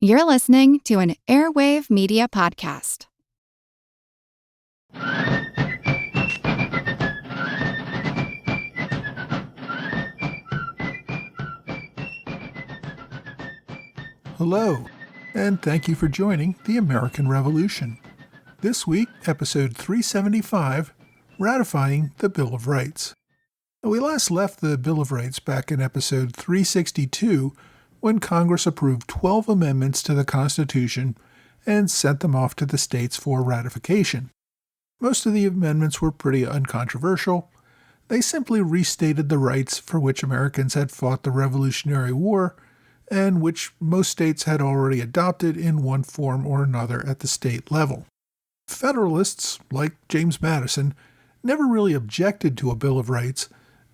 You're listening to an Airwave Media Podcast. Hello, and thank you for joining the American Revolution. This week, episode 375, Ratifying the Bill of Rights. We last left the Bill of Rights back in episode 362 when Congress approved 12 amendments to the Constitution and sent them off to the states for ratification. Most of the amendments were pretty uncontroversial. They simply restated the rights for which Americans had fought the Revolutionary War and which most states had already adopted in one form or another at the state level. Federalists, like James Madison, never really objected to a Bill of Rights.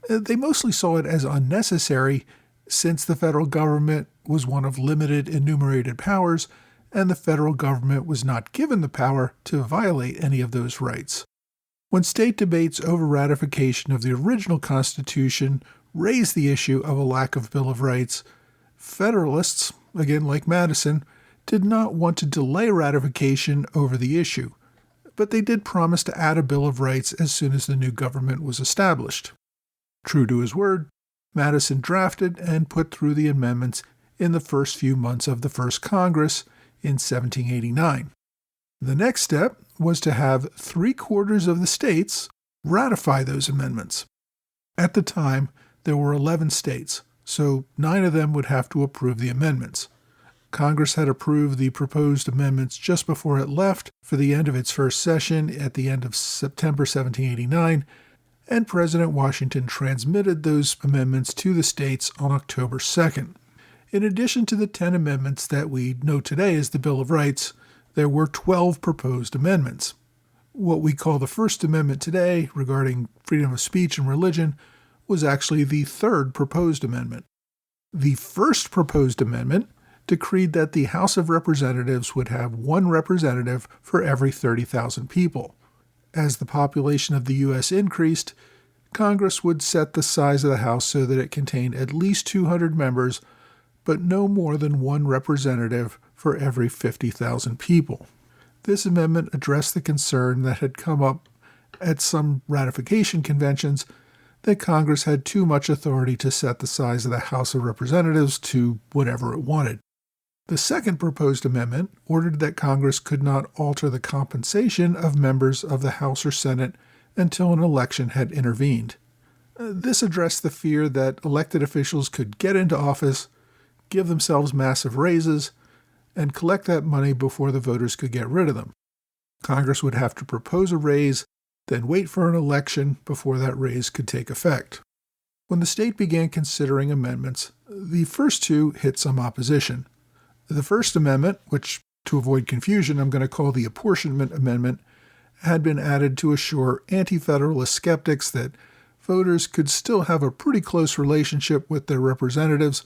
They mostly saw it as unnecessary since the federal government was one of limited enumerated powers and the federal government was not given the power to violate any of those rights. When state debates over ratification of the original Constitution raised the issue of a lack of Bill of Rights, Federalists, again like Madison, did not want to delay ratification over the issue, but they did promise to add a Bill of Rights as soon as the new government was established. True to his word, Madison drafted and put through the amendments in the first few months of the first Congress in 1789. The next step was to have 3/4 of the states ratify those amendments. At the time, there were 11 states, so 9 of them would have to approve the amendments. Congress had approved the proposed amendments just before it left for the end of its first session at the end of September 1789, and President Washington transmitted those amendments to the states on October 2nd. In addition to the 10 amendments that we know today as the Bill of Rights, there were 12 proposed amendments. What we call the First Amendment today regarding freedom of speech and religion was actually the third proposed amendment. The first proposed amendment decreed that the House of Representatives would have one representative for every 30,000 people. As the population of the U.S. increased, Congress would set the size of the House so that it contained at least 200 members, but no more than one representative for every 50,000 people. This amendment addressed the concern that had come up at some ratification conventions that Congress had too much authority to set the size of the House of Representatives to whatever it wanted. The second proposed amendment ordered that Congress could not alter the compensation of members of the House or Senate until an election had intervened. This addressed the fear that elected officials could get into office, give themselves massive raises, and collect that money before the voters could get rid of them. Congress would have to propose a raise, then wait for an election before that raise could take effect. When the state began considering amendments, the first two hit some opposition. The First Amendment, which, to avoid confusion, I'm going to call the Apportionment Amendment, had been added to assure anti-federalist skeptics that voters could still have a pretty close relationship with their representatives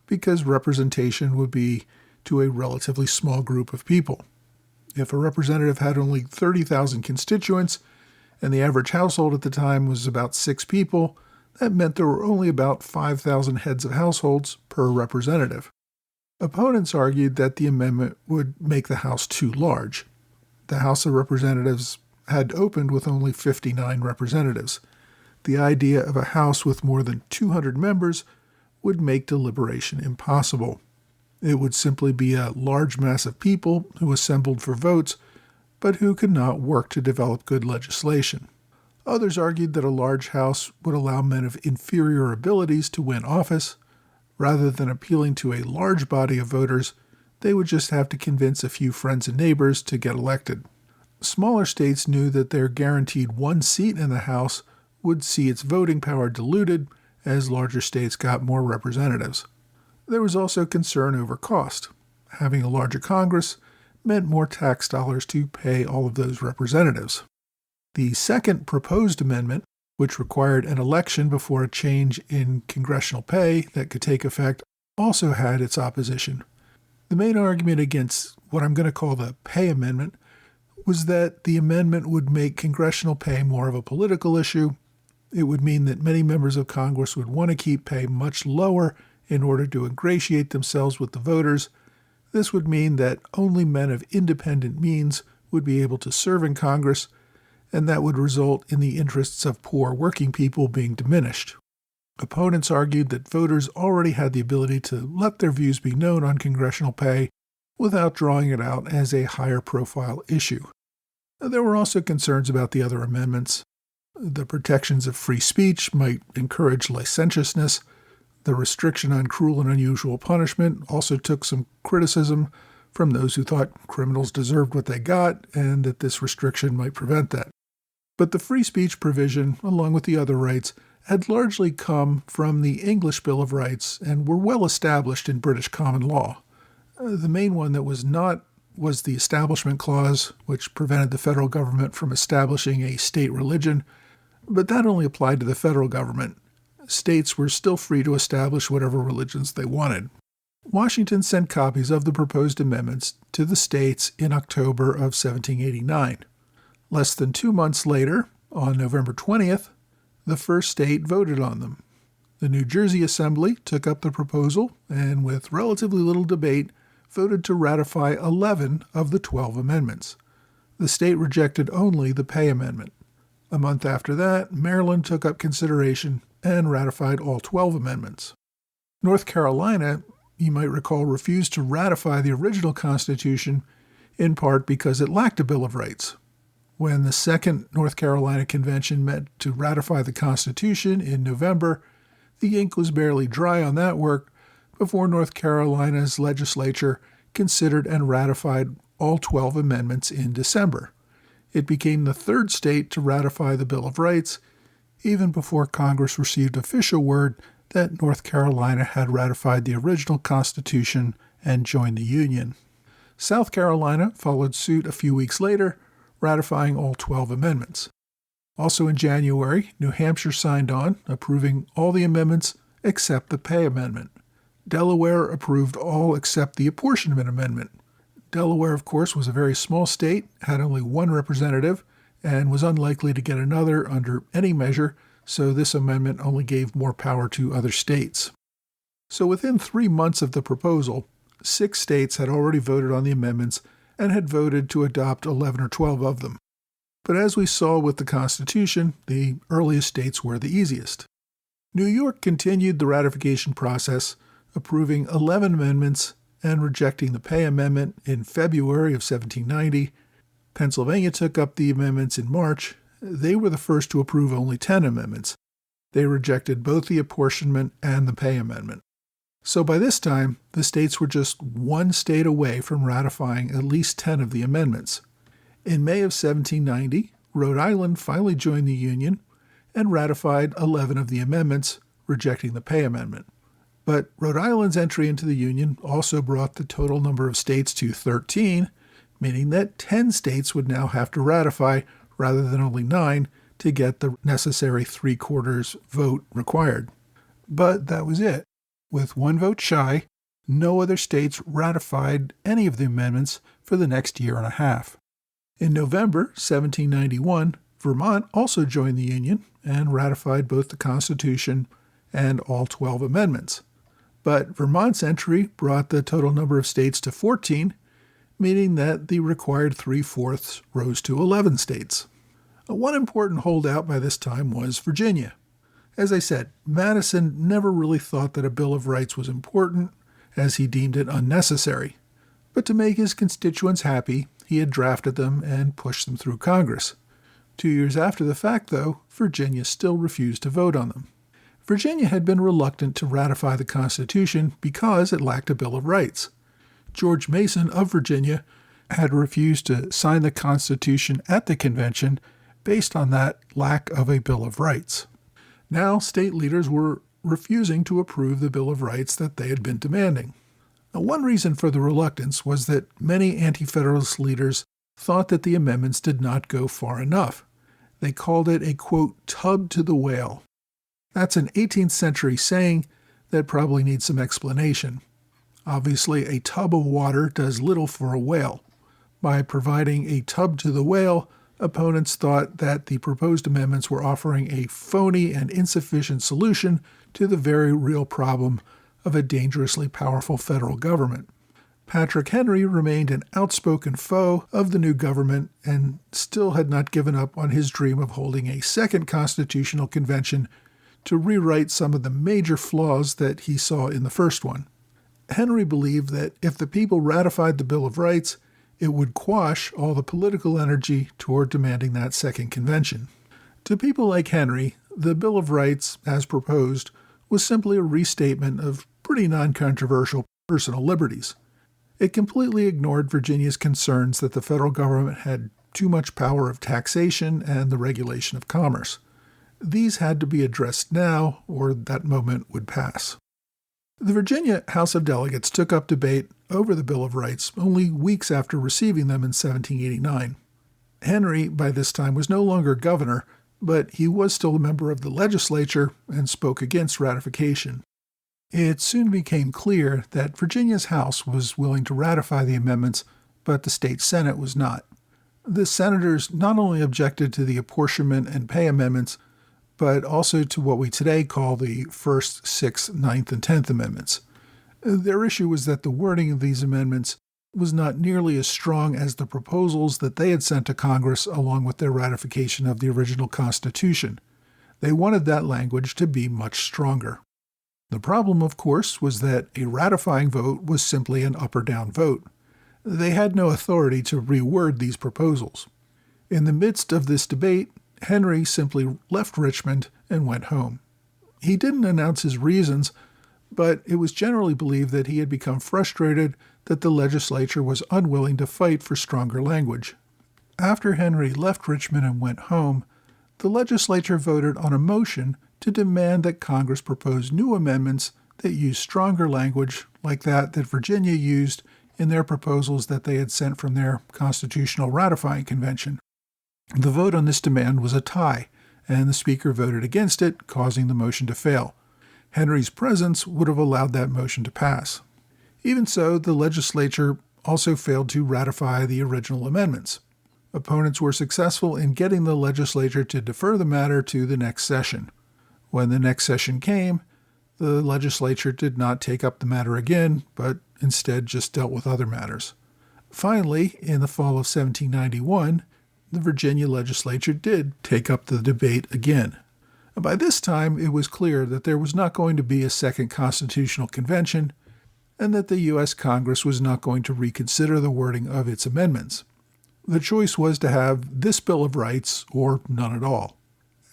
because representation would be to a relatively small group of people. If a representative had only 30,000 constituents and the average household at the time was about 6 people, that meant there were only about 5,000 heads of households per representative. Opponents argued that the amendment would make the House too large. The House of Representatives had opened with only 59 representatives. The idea of a House with more than 200 members would make deliberation impossible. It would simply be a large mass of people who assembled for votes, but who could not work to develop good legislation. Others argued that a large House would allow men of inferior abilities to win office. Rather than appealing to a large body of voters, they would just have to convince a few friends and neighbors to get elected. Smaller states knew that their guaranteed one seat in the House would see its voting power diluted as larger states got more representatives. There was also concern over cost. Having a larger Congress meant more tax dollars to pay all of those representatives. The second proposed amendment, which required an election before a change in congressional pay that could take effect, also had its opposition. The main argument against what I'm going to call the pay amendment was that the amendment would make congressional pay more of a political issue. It would mean that many members of Congress would want to keep pay much lower in order to ingratiate themselves with the voters. This would mean that only men of independent means would be able to serve in Congress, and that would result in the interests of poor working people being diminished. Opponents argued that voters already had the ability to let their views be known on congressional pay without drawing it out as a higher-profile issue. There were also concerns about the other amendments. The protections of free speech might encourage licentiousness. The restriction on cruel and unusual punishment also took some criticism from those who thought criminals deserved what they got and that this restriction might prevent that. But the free speech provision, along with the other rights, had largely come from the English Bill of Rights and were well established in British common law. The main one that was not was the Establishment Clause, which prevented the federal government from establishing a state religion, but that only applied to the federal government. States were still free to establish whatever religions they wanted. Washington sent copies of the proposed amendments to the states in October of 1789. Less than 2 months later, on November 20th, the first state voted on them. The New Jersey Assembly took up the proposal and, with relatively little debate, voted to ratify 11 of the 12 amendments. The state rejected only the pay amendment. A month after that, Maryland took up consideration and ratified all 12 amendments. North Carolina, you might recall, refused to ratify the original Constitution, in part because it lacked a Bill of Rights. When the Second North Carolina Convention met to ratify the Constitution in November, the ink was barely dry on that work before North Carolina's legislature considered and ratified all 12 amendments in December. It became the third state to ratify the Bill of Rights, even before Congress received official word that North Carolina had ratified the original Constitution and joined the Union. South Carolina followed suit a few weeks later, ratifying all 12 amendments. Also in January, New Hampshire signed on, approving all the amendments except the pay amendment. Delaware approved all except the apportionment amendment. Delaware, of course, was a very small state, had only one representative, and was unlikely to get another under any measure, so this amendment only gave more power to other states. So within 3 months of the proposal, 6 states had already voted on the amendments and had voted to adopt 11 or 12 of them. But as we saw with the Constitution, the earliest states were the easiest. New York continued the ratification process, approving 11 amendments and rejecting the pay amendment in February of 1790. Pennsylvania took up the amendments in March. They were the first to approve only 10 amendments. They rejected both the apportionment and the pay amendment. So by this time, the states were just one state away from ratifying at least 10 of the amendments. In May of 1790, Rhode Island finally joined the Union and ratified 11 of the amendments, rejecting the pay amendment. But Rhode Island's entry into the Union also brought the total number of states to 13, meaning that 10 states would now have to ratify rather than only 9 to get the necessary 3/4 vote required. But that was it. With 1 vote shy, no other states ratified any of the amendments for the next year and a half. In November 1791, Vermont also joined the Union and ratified both the Constitution and all 12 amendments. But Vermont's entry brought the total number of states to 14, meaning that the required 3/4 rose to 11 states. One important holdout by this time was Virginia. As I said, Madison never really thought that a Bill of Rights was important, as he deemed it unnecessary. But to make his constituents happy, he had drafted them and pushed them through Congress. 2 years after the fact, though, Virginia still refused to vote on them. Virginia had been reluctant to ratify the Constitution because it lacked a Bill of Rights. George Mason of Virginia had refused to sign the Constitution at the convention based on that lack of a Bill of Rights. Now, state leaders were refusing to approve the Bill of Rights that they had been demanding. Now, one reason for the reluctance was that many anti-federalist leaders thought that the amendments did not go far enough. They called it a, quote, tub to the whale. That's an 18th century saying that probably needs some explanation. Obviously, a tub of water does little for a whale. By providing a tub to the whale, opponents thought that the proposed amendments were offering a phony and insufficient solution to the very real problem of a dangerously powerful federal government. Patrick Henry remained an outspoken foe of the new government and still had not given up on his dream of holding a second constitutional convention to rewrite some of the major flaws that he saw in the first one. Henry believed that if the people ratified the Bill of Rights, it would quash all the political energy toward demanding that second convention. To people like Henry, the Bill of Rights, as proposed, was simply a restatement of pretty non-controversial personal liberties. It completely ignored Virginia's concerns that the federal government had too much power of taxation and the regulation of commerce. These had to be addressed now, or that moment would pass. The Virginia House of Delegates took up debate over the Bill of Rights only weeks after receiving them in 1789. Henry, by this time, was no longer governor, but he was still a member of the legislature and spoke against ratification. It soon became clear that Virginia's House was willing to ratify the amendments, but the state Senate was not. The senators not only objected to the apportionment and pay amendments, but also to what we today call the First, Sixth, Ninth, and 10th Amendments. Their issue was that the wording of these amendments was not nearly as strong as the proposals that they had sent to Congress along with their ratification of the original Constitution. They wanted that language to be much stronger. The problem, of course, was that a ratifying vote was simply an up or down vote. They had no authority to reword these proposals. In the midst of this debate, Henry simply left Richmond and went home. He didn't announce his reasons, but it was generally believed that he had become frustrated that the legislature was unwilling to fight for stronger language. After Henry left Richmond and went home, the legislature voted on a motion to demand that Congress propose new amendments that use stronger language like that Virginia used in their proposals that they had sent from their constitutional ratifying convention. The vote on this demand was a tie, and the Speaker voted against it, causing the motion to fail. Henry's presence would have allowed that motion to pass. Even so, the legislature also failed to ratify the original amendments. Opponents were successful in getting the legislature to defer the matter to the next session. When the next session came, the legislature did not take up the matter again, but instead just dealt with other matters. Finally, in the fall of 1791, the Virginia legislature did take up the debate again. By this time, it was clear that there was not going to be a second constitutional convention, and that the U.S. Congress was not going to reconsider the wording of its amendments. The choice was to have this Bill of Rights or none at all.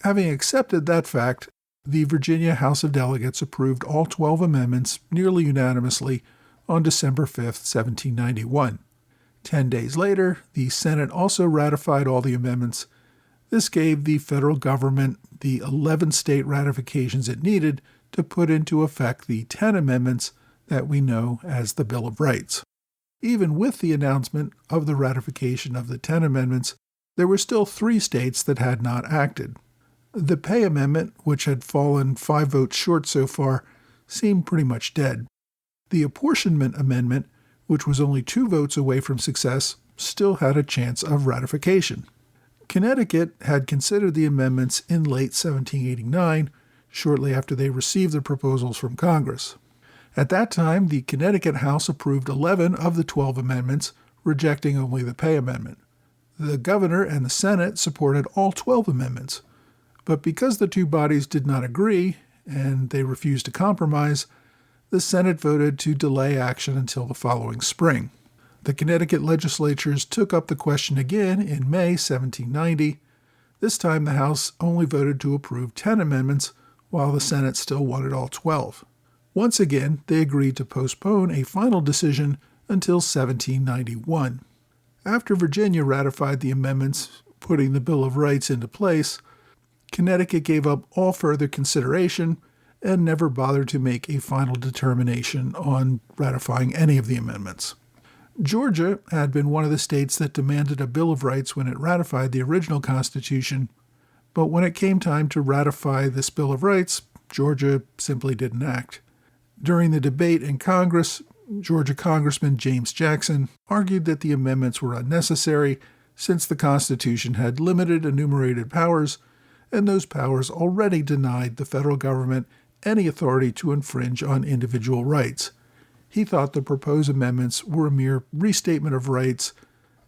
Having accepted that fact, the Virginia House of Delegates approved all 12 amendments nearly unanimously on December 5, 1791. 10 days later, the Senate also ratified all the amendments. This gave the federal government the 11 state ratifications it needed to put into effect the 10 amendments that we know as the Bill of Rights. Even with the announcement of the ratification of the 10 amendments, there were still 3 states that had not acted. The pay amendment, which had fallen 5 votes short so far, seemed pretty much dead. The apportionment amendment, which was only 2 votes away from success, still had a chance of ratification. Connecticut had considered the amendments in late 1789, shortly after they received the proposals from Congress. At that time, the Connecticut House approved 11 of the 12 amendments, rejecting only the pay amendment. The governor and the Senate supported all 12 amendments. But because the 2 bodies did not agree, and they refused to compromise, the Senate voted to delay action until the following spring. The Connecticut legislatures took up the question again in May 1790. This time the House only voted to approve 10 amendments, while the Senate still wanted all 12. Once again, they agreed to postpone a final decision until 1791. After Virginia ratified the amendments, putting the Bill of Rights into place, Connecticut gave up all further consideration and never bothered to make a final determination on ratifying any of the amendments. Georgia had been one of the states that demanded a Bill of Rights when it ratified the original Constitution, but when it came time to ratify this Bill of Rights, Georgia simply didn't act. During the debate in Congress, Georgia Congressman James Jackson argued that the amendments were unnecessary since the Constitution had limited enumerated powers, and those powers already denied the federal government any authority to infringe on individual rights. He thought the proposed amendments were a mere restatement of rights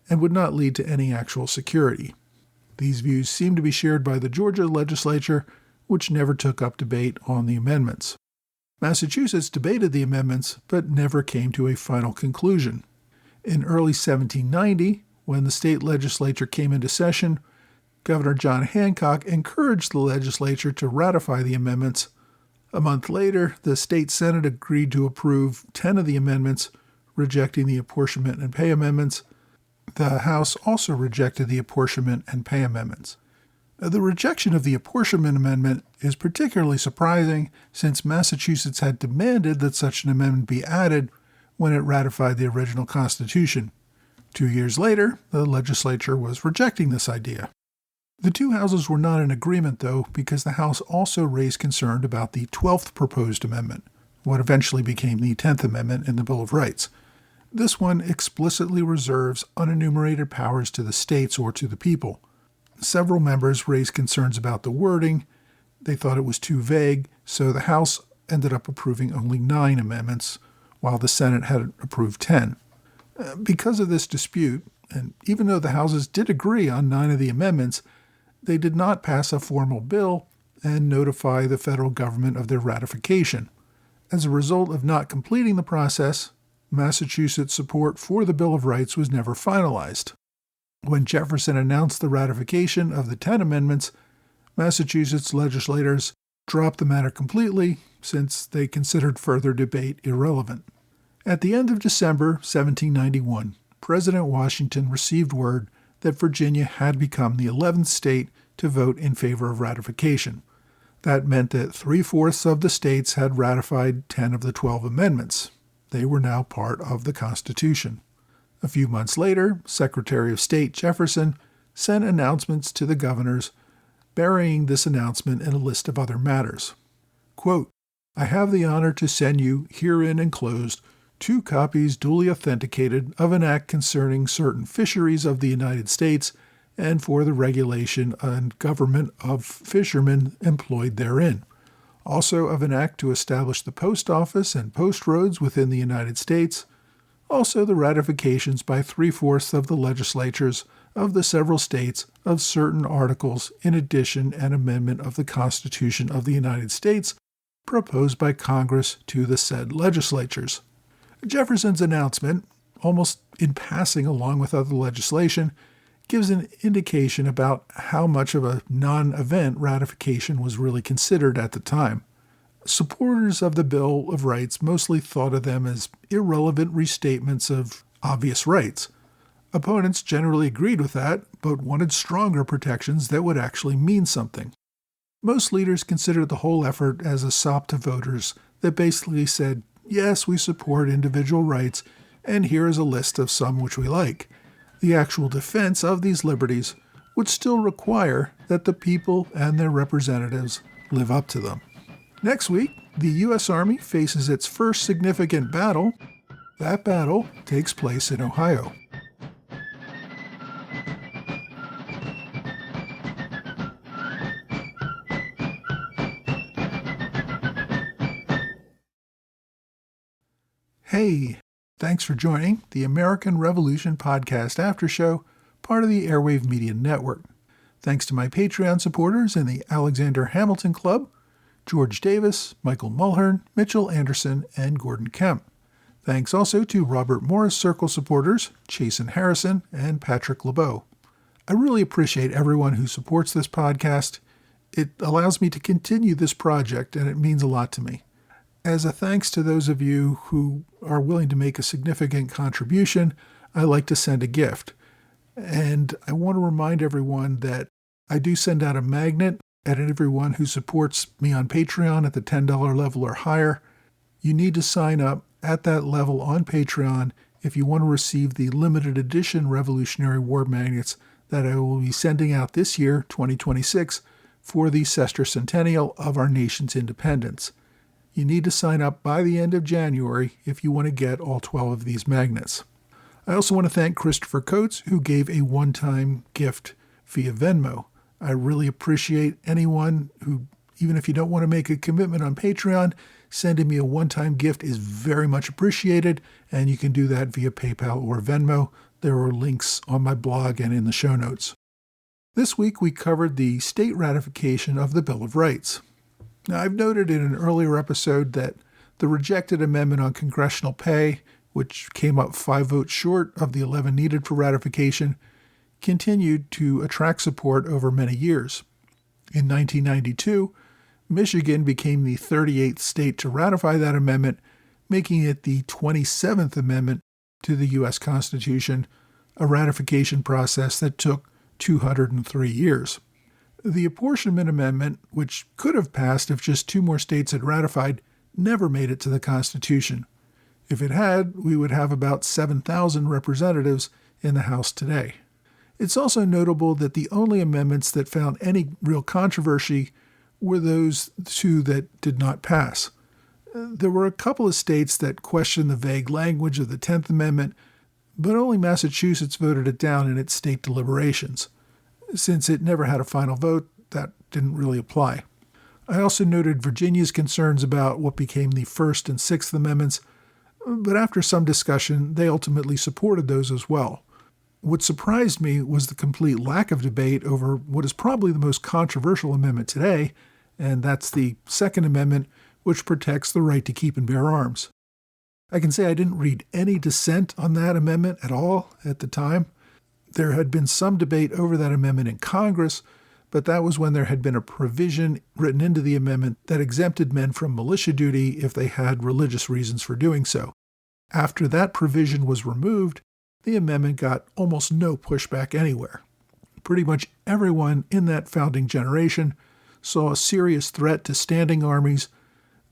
and would not lead to any actual security. These views seemed to be shared by the Georgia legislature, which never took up debate on the amendments. Massachusetts debated the amendments, but never came to a final conclusion. In early 1790, when the state legislature came into session, Governor John Hancock encouraged the legislature to ratify the amendments. A month later, the state Senate agreed to approve 10 of the amendments, rejecting the apportionment and pay amendments. The House also rejected the apportionment and pay amendments. The rejection of the apportionment amendment is particularly surprising since Massachusetts had demanded that such an amendment be added when it ratified the original Constitution. 2 years later, the legislature was rejecting this idea. The two houses were not in agreement, though, because the House also raised concern about the 12th proposed amendment, what eventually became the 10th Amendment in the Bill of Rights. This one explicitly reserves unenumerated powers to the states or to the people. Several members raised concerns about the wording. They thought it was too vague, so the House ended up approving only 9 amendments, while the Senate had approved 10. Because of this dispute, and even though the houses did agree on 9 of the amendments, they did not pass a formal bill and notify the federal government of their ratification. As a result of not completing the process, Massachusetts' support for the Bill of Rights was never finalized. When Jefferson announced the ratification of the 10 amendments, Massachusetts legislators dropped the matter completely since they considered further debate irrelevant. At the end of December 1791, President Washington received word that Virginia had become the 11th state to vote in favor of ratification. That meant that 3/4 of the states had ratified 10 of the 12 amendments. They were now part of the Constitution. A few months later, Secretary of State Jefferson sent announcements to the governors, burying this announcement in a list of other matters. Quote, "I have the honor to send you, herein enclosed, 2 copies duly authenticated of an act concerning certain fisheries of the United States and for the regulation and government of fishermen employed therein. Also of an act to establish the post office and post roads within the United States. Also the ratifications by 3/4 of the legislatures of the several states of certain articles in addition and amendment of the Constitution of the United States proposed by Congress to the said legislatures." Jefferson's announcement, almost in passing along with other legislation, gives an indication about how much of a non-event ratification was really considered at the time. Supporters of the Bill of Rights mostly thought of them as irrelevant restatements of obvious rights. Opponents generally agreed with that, but wanted stronger protections that would actually mean something. Most leaders considered the whole effort as a sop to voters that basically said, yes, we support individual rights, and here is a list of some which we like. The actual defense of these liberties would still require that the people and their representatives live up to them. Next week, the U.S. Army faces its first significant battle. That battle takes place in Ohio. Hey, thanks for joining the American Revolution Podcast After Show, part of the Airwave Media Network. Thanks to my Patreon supporters in the Alexander Hamilton Club, George Davis, Michael Mulhern, Mitchell Anderson, and Gordon Kemp. Thanks also to Robert Morris Circle supporters, Chasen Harrison, and Patrick LeBeau. I really appreciate everyone who supports this podcast. It allows me to continue this project, and it means a lot to me. As a thanks to those of you who are willing to make a significant contribution, I like to send a gift. And I want to remind everyone that I do send out a magnet at everyone who supports me on Patreon at the $10 level or higher. You need to sign up at that level on Patreon if you want to receive the limited edition Revolutionary War magnets that I will be sending out this year, 2026, for the sesquicentennial of our nation's independence. You need to sign up by the end of January if you want to get all 12 of these magnets. I also want to thank Christopher Coates, who gave a one-time gift via Venmo. I really appreciate anyone who, even if you don't want to make a commitment on Patreon, sending me a one-time gift is very much appreciated, and you can do that via PayPal or Venmo. There are links on my blog and in the show notes. This week we covered the state ratification of the Bill of Rights. Now, I've noted in an earlier episode that the rejected amendment on congressional pay, which came up 5 votes short of the 11 needed for ratification, continued to attract support over many years. In 1992, Michigan became the 38th state to ratify that amendment, making it the 27th amendment to the U.S. Constitution, a ratification process that took 203 years. The apportionment amendment, which could have passed if just 2 more states had ratified, never made it to the Constitution. If it had, we would have about 7,000 representatives in the House today. It's also notable that the only amendments that found any real controversy were those 2 that did not pass. There were a couple of states that questioned the vague language of the 10th Amendment, but only Massachusetts voted it down in its state deliberations. Since it never had a final vote, that didn't really apply. I also noted Virginia's concerns about what became the First and Sixth Amendments, but after some discussion, they ultimately supported those as well. What surprised me was the complete lack of debate over what is probably the most controversial amendment today, and that's the Second Amendment, which protects the right to keep and bear arms. I can say I didn't read any dissent on that amendment at all at the time. There had been some debate over that amendment in Congress, but that was when there had been a provision written into the amendment that exempted men from militia duty if they had religious reasons for doing so. After that provision was removed, the amendment got almost no pushback anywhere. Pretty much everyone in that founding generation saw a serious threat to standing armies.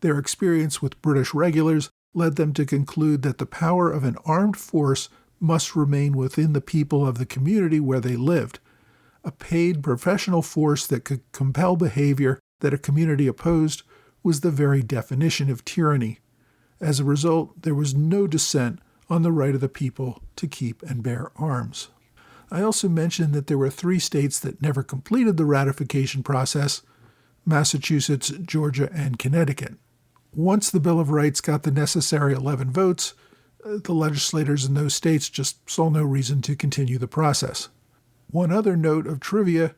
Their experience with British regulars led them to conclude that the power of an armed force must remain within the people of the community where they lived. A paid professional force that could compel behavior that a community opposed was the very definition of tyranny. As a result, there was no dissent on the right of the people to keep and bear arms. I also mentioned that there were 3 states that never completed the ratification process: Massachusetts, Georgia, and Connecticut. Once the Bill of Rights got the necessary 11 votes, the legislators in those states just saw no reason to continue the process. One other note of trivia: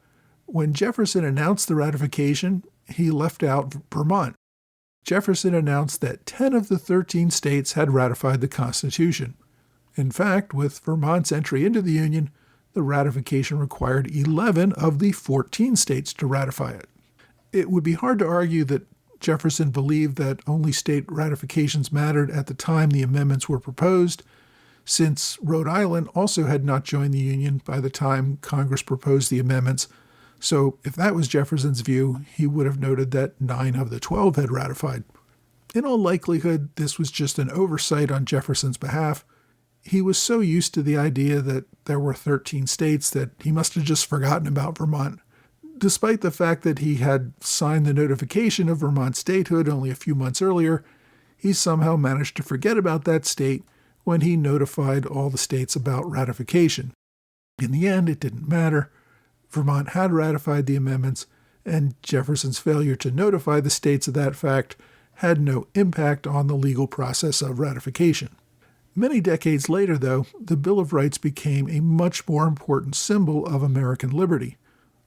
when Jefferson announced the ratification, he left out Vermont. Jefferson announced that 10 of the 13 states had ratified the Constitution. In fact, with Vermont's entry into the Union, the ratification required 11 of the 14 states to ratify it. It would be hard to argue that Jefferson believed that only state ratifications mattered at the time the amendments were proposed, since Rhode Island also had not joined the Union by the time Congress proposed the amendments. So if that was Jefferson's view, he would have noted that 9 of the 12 had ratified. In all likelihood, this was just an oversight on Jefferson's behalf. He was so used to the idea that there were 13 states that he must have just forgotten about Vermont. Despite the fact that he had signed the notification of Vermont statehood only a few months earlier, he somehow managed to forget about that state when he notified all the states about ratification. In the end, it didn't matter. Vermont had ratified the amendments, and Jefferson's failure to notify the states of that fact had no impact on the legal process of ratification. Many decades later, though, the Bill of Rights became a much more important symbol of American liberty.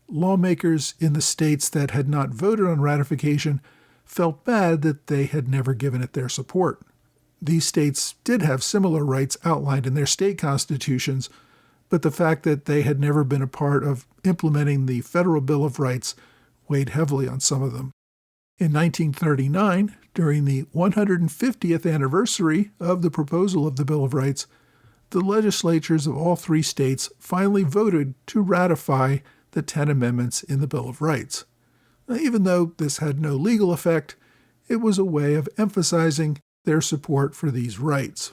Lawmakers in the states that had not voted on ratification felt bad that they had never given it their support. These states did have similar rights outlined in their state constitutions, but the fact that they had never been a part of implementing the Federal Bill of Rights weighed heavily on some of them. In 1939, during the 150th anniversary of the proposal of the Bill of Rights, the legislatures of all 3 states finally voted to ratify the 10 amendments in the Bill of Rights. Now, even though this had no legal effect, it was a way of emphasizing their support for these rights.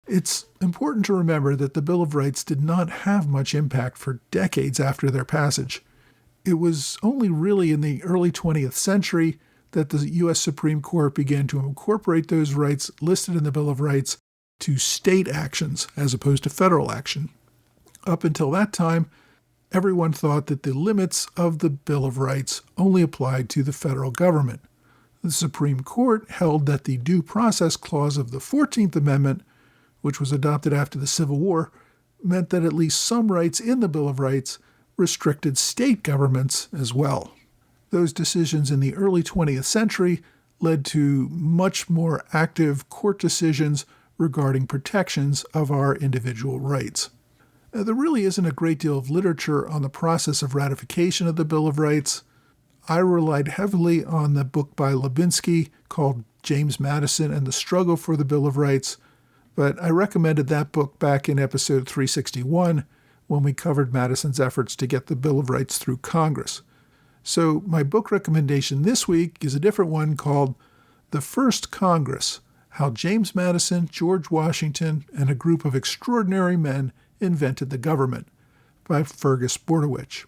It's important to remember that the Bill of Rights did not have much impact for decades after their passage. It was only really in the early 20th century that the U.S. Supreme Court began to incorporate those rights listed in the Bill of Rights to state actions as opposed to federal action. Up until that time, everyone thought that the limits of the Bill of Rights only applied to the federal government. The Supreme Court held that the Due Process Clause of the 14th Amendment, which was adopted after the Civil War, meant that at least some rights in the Bill of Rights restricted state governments as well. Those decisions in the early 20th century led to much more active court decisions regarding protections of our individual rights. There really isn't a great deal of literature on the process of ratification of the Bill of Rights. I relied heavily on the book by Lubinsky called James Madison and the Struggle for the Bill of Rights, but I recommended that book back in episode 361 when we covered Madison's efforts to get the Bill of Rights through Congress. So my book recommendation this week is a different one called The First Congress: How James Madison, George Washington, and a Group of Extraordinary Men Invented the Government by Fergus Bordewich.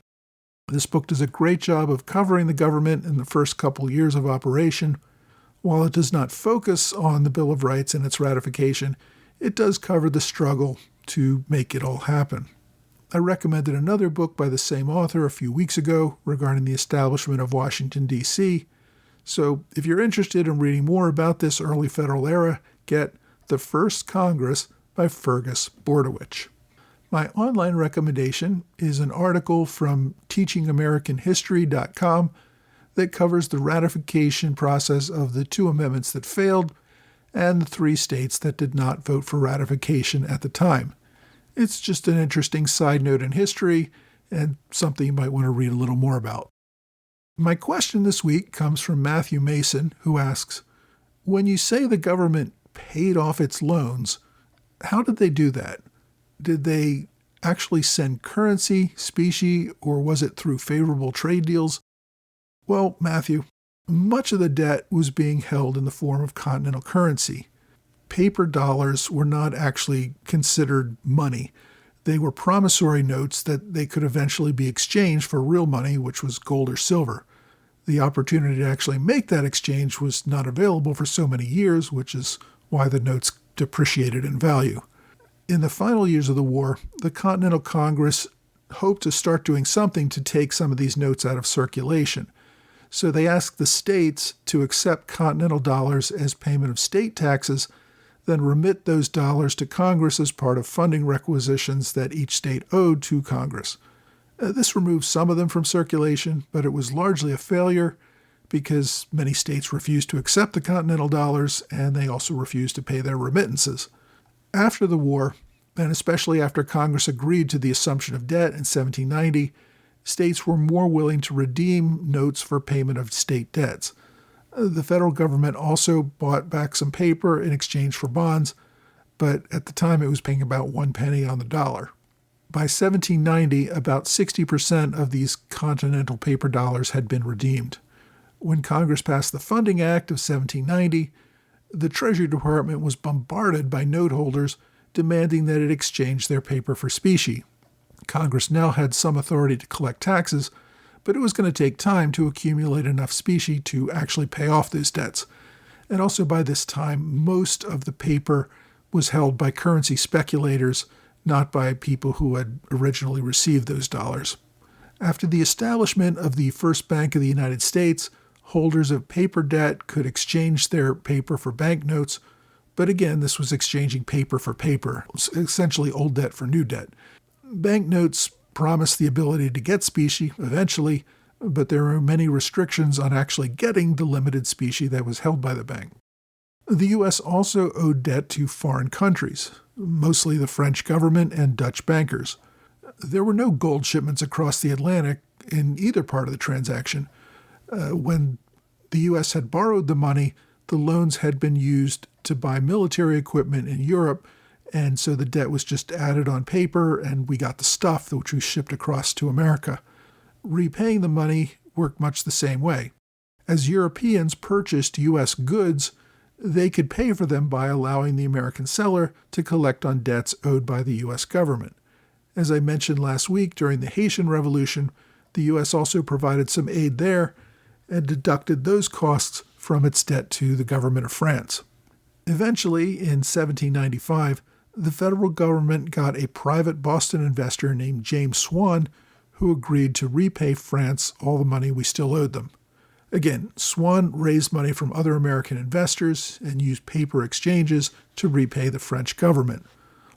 This book does a great job of covering the government in the first couple years of operation. While it does not focus on the Bill of Rights and its ratification, it does cover the struggle to make it all happen. I recommended another book by the same author a few weeks ago regarding the establishment of Washington, D.C., so if you're interested in reading more about this early federal era, get The First Congress by Fergus Bordewich. My online recommendation is an article from teachingamericanhistory.com that covers the ratification process of the 2 amendments that failed and the 3 states that did not vote for ratification at the time. It's just an interesting side note in history and something you might want to read a little more about. My question this week comes from Matthew Mason, who asks, when you say the government paid off its loans, how did they do that? Did they actually send currency, specie, or was it through favorable trade deals? Well, Matthew, much of the debt was being held in the form of continental currency. Paper dollars were not actually considered money. They were promissory notes that they could eventually be exchanged for real money, which was gold or silver. The opportunity to actually make that exchange was not available for so many years, which is why the notes depreciated in value. In the final years of the war, the Continental Congress hoped to start doing something to take some of these notes out of circulation. So they asked the states to accept continental dollars as payment of state taxes, then remit those dollars to Congress as part of funding requisitions that each state owed to Congress. This removed some of them from circulation, but it was largely a failure because many states refused to accept the continental dollars and they also refused to pay their remittances. After the war, and especially after Congress agreed to the assumption of debt in 1790, states were more willing to redeem notes for payment of state debts. The federal government also bought back some paper in exchange for bonds, but at the time it was paying about 1 penny on the dollar. By 1790, about 60% of these continental paper dollars had been redeemed. When Congress passed the Funding Act of 1790, the Treasury Department was bombarded by note holders demanding that it exchange their paper for specie. Congress now had some authority to collect taxes, but it was going to take time to accumulate enough specie to actually pay off those debts. And also by this time, most of the paper was held by currency speculators, not by people who had originally received those dollars. After the establishment of the First Bank of the United States, holders of paper debt could exchange their paper for banknotes, but again, this was exchanging paper for paper, essentially old debt for new debt. Banknotes promised the ability to get specie eventually, but there were many restrictions on actually getting the limited specie that was held by the bank. The U.S. also owed debt to foreign countries, mostly the French government and Dutch bankers. There were no gold shipments across the Atlantic in either part of the transaction. When the U.S. had borrowed the money, the loans had been used to buy military equipment in Europe, and so the debt was just added on paper, and we got the stuff which we shipped across to America. Repaying the money worked much the same way. As Europeans purchased U.S. goods, they could pay for them by allowing the American seller to collect on debts owed by the U.S. government. As I mentioned last week, during the Haitian Revolution, the U.S. also provided some aid there and deducted those costs from its debt to the government of France. Eventually, in 1795, the federal government got a private Boston investor named James Swan, who agreed to repay France all the money we still owed them. Again, Swan raised money from other American investors and used paper exchanges to repay the French government.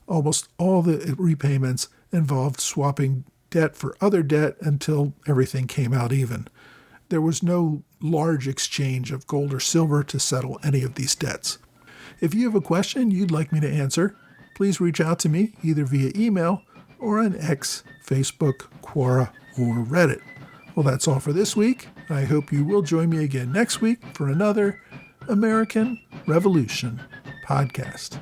Almost all the repayments involved swapping debt for other debt until everything came out even. There was no large exchange of gold or silver to settle any of these debts. If you have a question you'd like me to answer, please reach out to me either via email or on X, Facebook, Quora, or Reddit. Well, that's all for this week. I hope you will join me again next week for another American Revolution podcast.